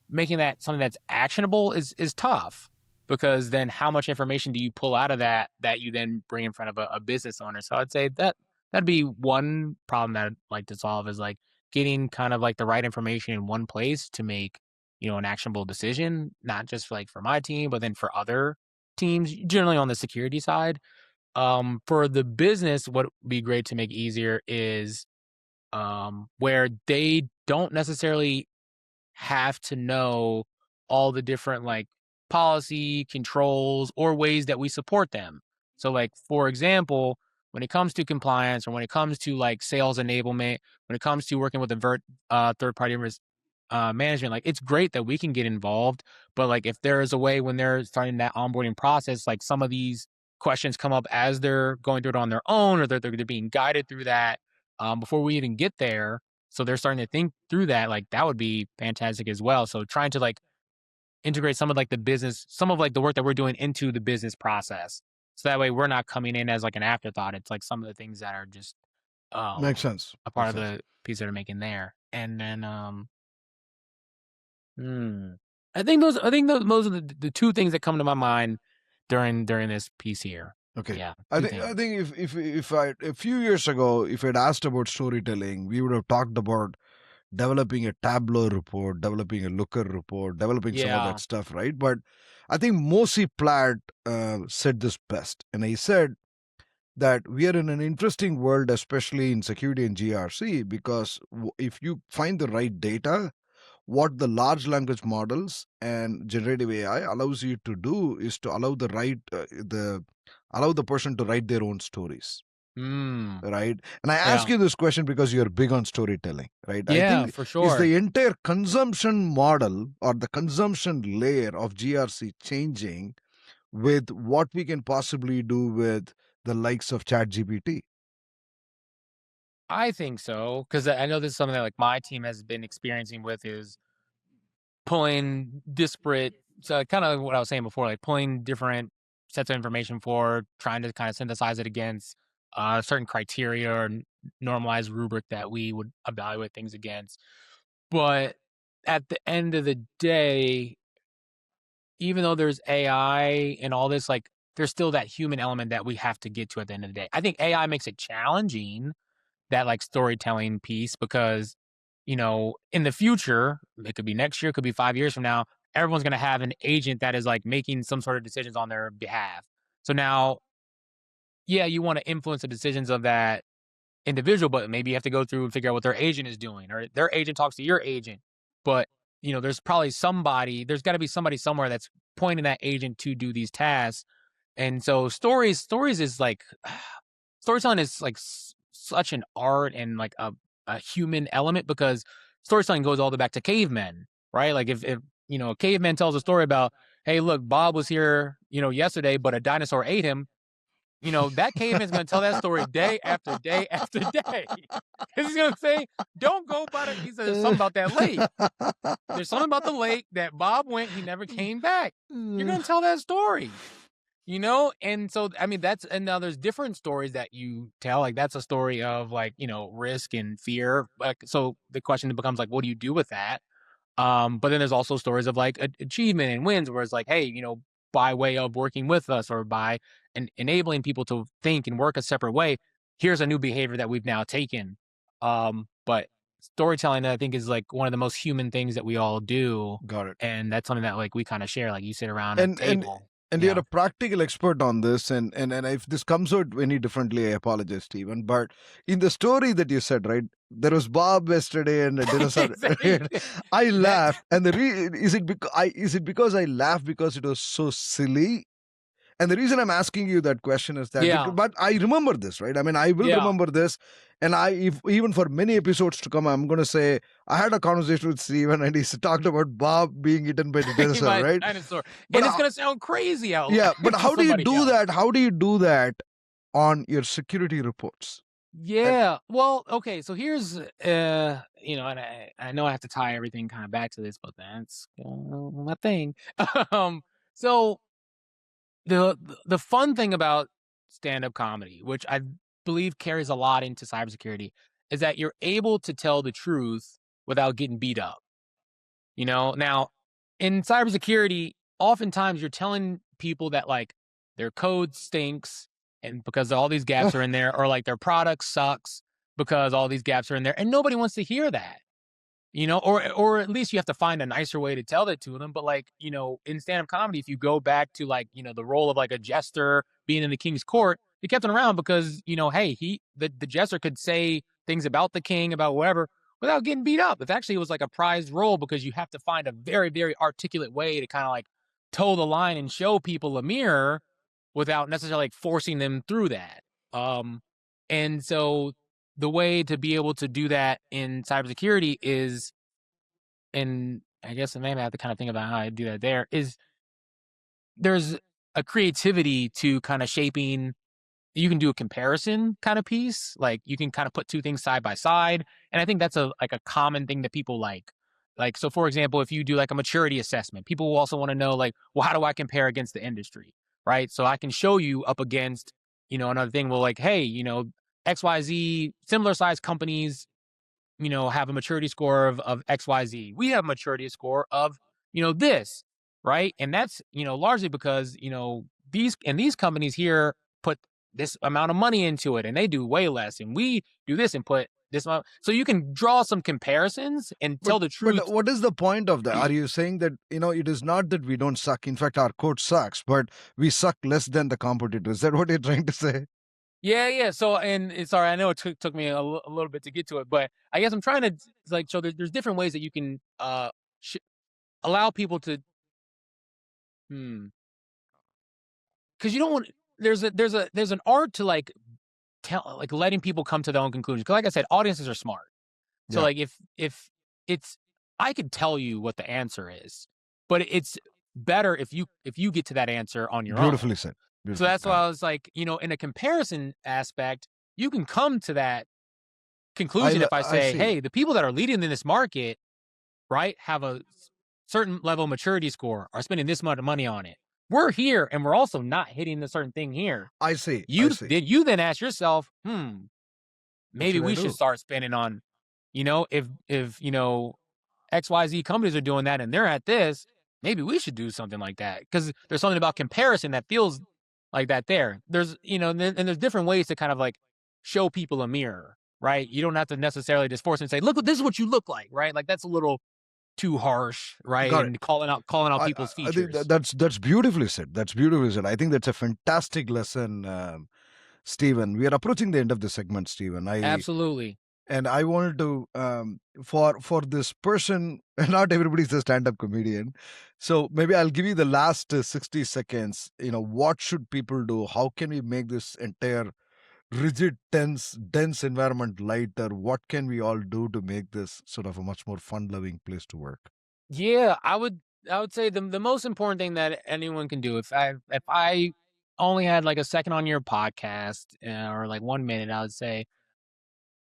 making that something that's actionable is tough, because then how much information do you pull out of that you then bring in front of a business owner? So I'd say that'd be one problem that I'd like to solve, is like getting kind of like the right information in one place to make, an actionable decision, not just like for my team, but then for other teams, generally on the security side. For the business, what would be great to make easier is where they don't necessarily have to know all the different like policy controls or ways that we support them. So like for example, when it comes to compliance, or when it comes to like sales enablement, when it comes to working with third party risk management, like it's great that we can get involved, but like if there is a way when they're starting that onboarding process, like some of these questions come up as they're going through it on their own, or they're being guided through that before we even get there, so they're starting to think through that, like that would be fantastic as well. So trying to like integrate some of like the business, some of like the work that we're doing into the business process. So that way we're not coming in as like an afterthought. It's like some of the things that are just Makes sense. a part Makes of sense. the piece that are making there. And then I think those are the two things that come to my mind during this piece here. Okay. Yeah, I two think things. if I a few years ago, if I'd asked about storytelling, we would have talked about developing a Tableau report, developing a Looker report, developing some of that Yeah. stuff, right? But I think Mosi Platt said this best, and he said that we are in an interesting world, especially in security and GRC, because if you find the right data, what the large language models and generative AI allows you to do is to allow the person to write their own stories, Mm. right? And I ask Yeah. you this question because you're big on storytelling, right? I Yeah, think for is sure. the entire consumption model or the consumption layer of GRC changing with what we can possibly do with the likes of ChatGPT? I think so, because I know this is something that like my team has been experiencing with is pulling disparate. So kind of what I was saying before, like pulling different sets of information for trying to kind of synthesize it against certain criteria or normalized rubric that we would evaluate things against. But at the end of the day, even though there's AI and all this, like there's still that human element that we have to get to at the end of the day. I think AI makes it challenging, that like storytelling piece, because in the future, it could be next year, it could be 5 years from now, everyone's going to have an agent that is like making some sort of decisions on their behalf. So now, yeah, you want to influence the decisions of that individual, but maybe you have to go through and figure out what their agent is doing, or their agent talks to your agent. But there's probably there's got to be somebody somewhere that's pointing that agent to do these tasks. And so stories is like storytelling is like such an art and like a human element, because storytelling goes all the way back to cavemen, right? Like if a caveman tells a story about, hey, look, Bob was here, yesterday, but a dinosaur ate him. That caveman's going to tell that story day after day after day. He's going to say, don't go by the, he said, there's something about that lake. There's something about the lake that Bob went, he never came back. You're going to tell that story. And so I mean and now there's different stories that you tell, like that's a story of like risk and fear, like, so the question becomes like, what do you do with that? But then there's also stories of like achievement and wins, where it's like, hey, by way of working with us or by enabling people to think and work a separate way, here's a new behavior that we've now taken. But storytelling, I think, is like one of the most human things that we all do, Got it. and that's something that like we kind of share, like you sit around a and and table. and you're Yeah. a practical expert on this, and if this comes out any differently, I apologize, Stephen. But in the story that you said, right, there was Bob yesterday and a dinosaur. Exactly. I That laughed, and is it because I laughed because it was so silly? And the reason I'm asking you that question is that, Yeah. but I remember this, right? I mean, I will Yeah. remember this. And if even for many episodes to come, I'm going to say, I had a conversation with Steven and he talked about Bob being eaten by the dinosaur, by a right? dinosaur. But And it's gonna sound crazy out yeah, but to how do you somebody do else. that? How do you do that on your security reports? Yeah. Well, okay, so here's and I know I have to tie everything kind of back to this, but that's my thing. um so the fun thing about stand-up comedy, which I believe carries a lot into cybersecurity, is that you're able to tell the truth without getting beat up. Now in cybersecurity, oftentimes you're telling people that like their code stinks and because all these gaps are in there, or like their product sucks because all these gaps are in there, and nobody wants to hear that. Or at least you have to find a nicer way to tell that to them. But like, in stand-up comedy, if you go back to like, the role of like a jester being in the king's court, he kept him around because, hey, the jester could say things about the king, about whatever, without getting beat up. If actually it was like a prized role, because you have to find a very, very articulate way to kind of like toe the line and show people a mirror without necessarily like forcing them through that. Um, and so the way to be able to do that in cybersecurity is, and I guess maybe I have to kind of think about how I do that there, is there's a creativity to kind of shaping. You can do a comparison kind of piece, like you can kind of put two things side by side, and I think that's a common thing that people like. Like, so for example, if you do like a maturity assessment, people will also want to know like, well, how do I compare against the industry, right? So I can show you up against, another thing. Well, like, hey, XYZ similar size companies, have a maturity score of XYZ. We have a maturity score of this, right? And that's, largely because, these companies here put this amount of money into it and they do way less. And we do this and put this amount. So you can draw some comparisons and tell the truth. But what is the point of that? Are you saying that, it is not that we don't suck. In fact, our code sucks, but we suck less than the competitors. Is that what you're trying to say? Yeah. So, and sorry, I know it took me a little bit to get to it, but I guess I'm trying to show there's different ways that you can allow people to, because you don't want there's an art to letting people come to their own conclusions. Because like I said, audiences are smart. So if it's I could tell you what the answer is, but it's better if you get to that answer on your own. Beautifully said. So that's why I was like, in a comparison aspect, you can come to that conclusion if I say, hey, the people that are leading in this market, right, have a certain level of maturity score, are spending this much money on it. We're here, and we're also not hitting a certain thing here. I see. Did you then ask yourself, maybe we should start spending on, if XYZ companies are doing that and they're at this, maybe we should do something like that. Because there's something about comparison that feels like that there. There's, and there's different ways to kind of show people a mirror, right? You don't have to necessarily just force them to say, look, this is what you look like, right? Like that's a little too harsh, right? And calling out people's features. I think that's beautifully said. That's beautifully said. I think that's a fantastic lesson, Steven. We are approaching the end of the segment, Steven. Absolutely. And I wanted to, for this person, not everybody's a stand-up comedian. So maybe I'll give you the last 60 seconds. What should people do? How can we make this entire rigid, dense environment lighter? What can we all do to make this sort of a much more fun-loving place to work? Yeah, I would say the most important thing that anyone can do, if I only had a second on your podcast or 1 minute, I would say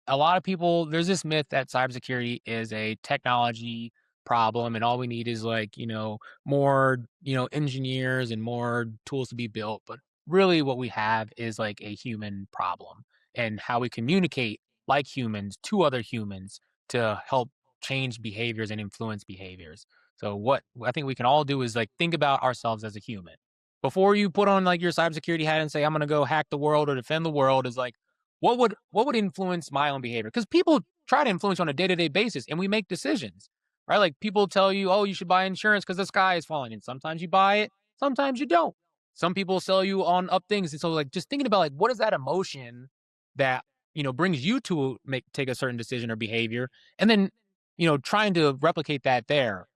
a lot of people, there's this myth that cybersecurity is a technology problem and all we need is more, engineers and more tools to be built. But really what we have is a human problem and how we communicate like humans to other humans to help change behaviors and influence behaviors. So what I think we can all do is think about ourselves as a human. Before you put on your cybersecurity hat and say, I'm going to go hack the world or defend the world, is what would influence my own behavior? Because people try to influence on a day-to-day basis and we make decisions, right? People tell you, oh, you should buy insurance because the sky is falling. And sometimes you buy it, sometimes you don't. Some people sell you on up things. And so just thinking about what is that emotion that, brings you to take a certain decision or behavior. And then, trying to replicate that there.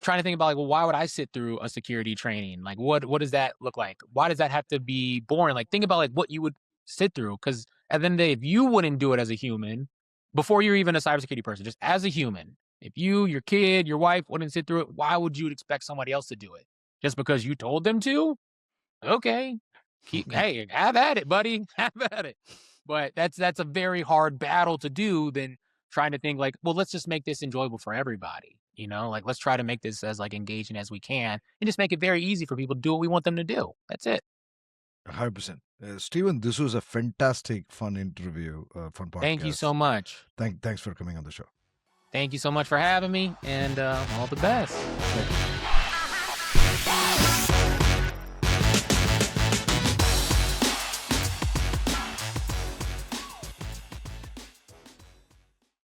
Trying to think about why would I sit through a security training? What does that look like? Why does that have to be boring? Think about what you would sit through, because at the end of the day, if you wouldn't do it as a human, before you're even a cybersecurity person, just as a human, if you, your kid, your wife wouldn't sit through it, why would you expect somebody else to do it? Just because you told them to? Okay, hey, have at it, buddy, have at it. But that's a very hard battle to do than trying to think well, let's just make this enjoyable for everybody. Let's try to make this as engaging as we can and just make it very easy for people to do what we want them to do. That's it. 100%. Steven, this was a fantastic, fun interview, fun podcast. Thank you so much. Thanks for coming on the show. Thank you so much for having me, and all the best.